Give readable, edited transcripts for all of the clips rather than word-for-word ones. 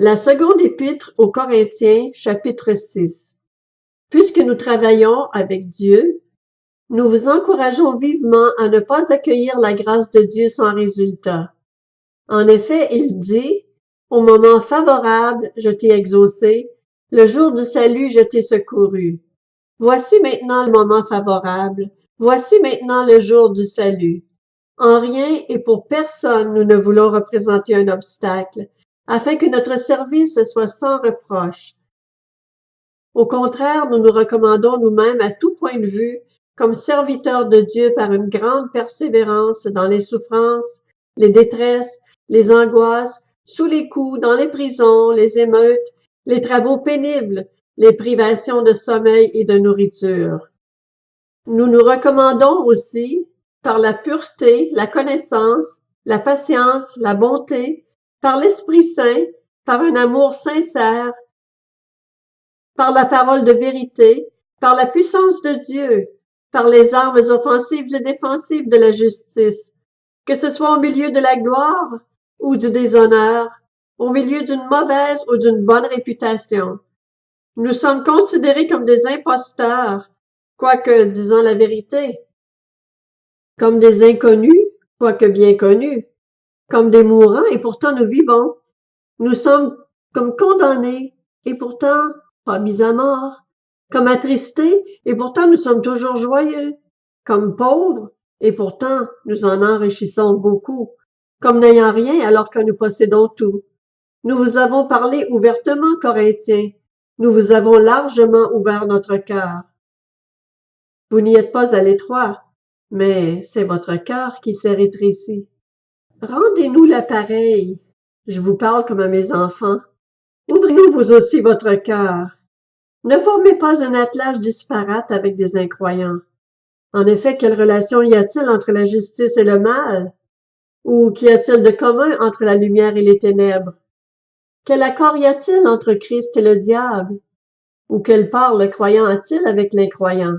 La seconde épître aux Corinthiens, chapitre 6. Puisque nous travaillons avec Dieu, nous vous encourageons vivement à ne pas accueillir la grâce de Dieu sans résultat. En effet, il dit, « Au moment favorable, je t'ai exaucé, le jour du salut, je t'ai secouru. Voici maintenant le moment favorable, voici maintenant le jour du salut. En rien et pour personne nous ne voulons représenter un obstacle, afin que notre service soit sans reproche. Au contraire, nous nous recommandons nous-mêmes à tout point de vue comme serviteurs de Dieu par une grande persévérance dans les souffrances, les détresses, les angoisses, sous les coups, dans les prisons, les émeutes, les travaux pénibles, les privations de sommeil et de nourriture. Nous nous recommandons aussi, par la pureté, la connaissance, la patience, la bonté, par l'Esprit Saint, par un amour sincère, par la parole de vérité, par la puissance de Dieu, par les armes offensives et défensives de la justice, que ce soit au milieu de la gloire ou du déshonneur, au milieu d'une mauvaise ou d'une bonne réputation. Nous sommes considérés comme des imposteurs, quoique disant la vérité, comme des inconnus, quoique bien connus, comme des mourants et pourtant nous vivons. Nous sommes comme condamnés et pourtant pas mis à mort, comme attristés et pourtant nous sommes toujours joyeux, comme pauvres et pourtant nous en enrichissons beaucoup, comme n'ayant rien alors que nous possédons tout. Nous vous avons parlé ouvertement, Corinthiens, nous vous avons largement ouvert notre cœur. Vous n'y êtes pas à l'étroit, mais c'est votre cœur qui s'est rétréci. Rendez-nous l'appareil. Je vous parle comme à mes enfants. Ouvrez-nous vous aussi votre cœur. Ne formez pas un attelage disparate avec des incroyants. En effet, quelle relation y a-t-il entre la justice et le mal? Ou qu'y a-t-il de commun entre la lumière et les ténèbres? Quel accord y a-t-il entre Christ et le diable? Ou quelle part le croyant a-t-il avec l'incroyant?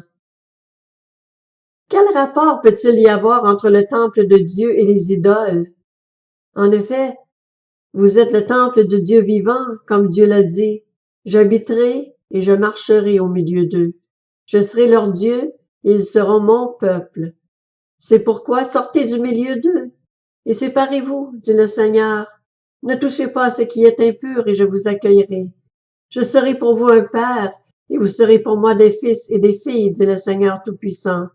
Quel rapport peut-il y avoir entre le temple de Dieu et les idoles? En effet, vous êtes le temple du Dieu vivant, comme Dieu l'a dit. J'habiterai et je marcherai au milieu d'eux. Je serai leur Dieu et ils seront mon peuple. C'est pourquoi sortez du milieu d'eux et séparez-vous, dit le Seigneur. Ne touchez pas à ce qui est impur et je vous accueillerai. Je serai pour vous un père et vous serez pour moi des fils et des filles, dit le Seigneur Tout-Puissant.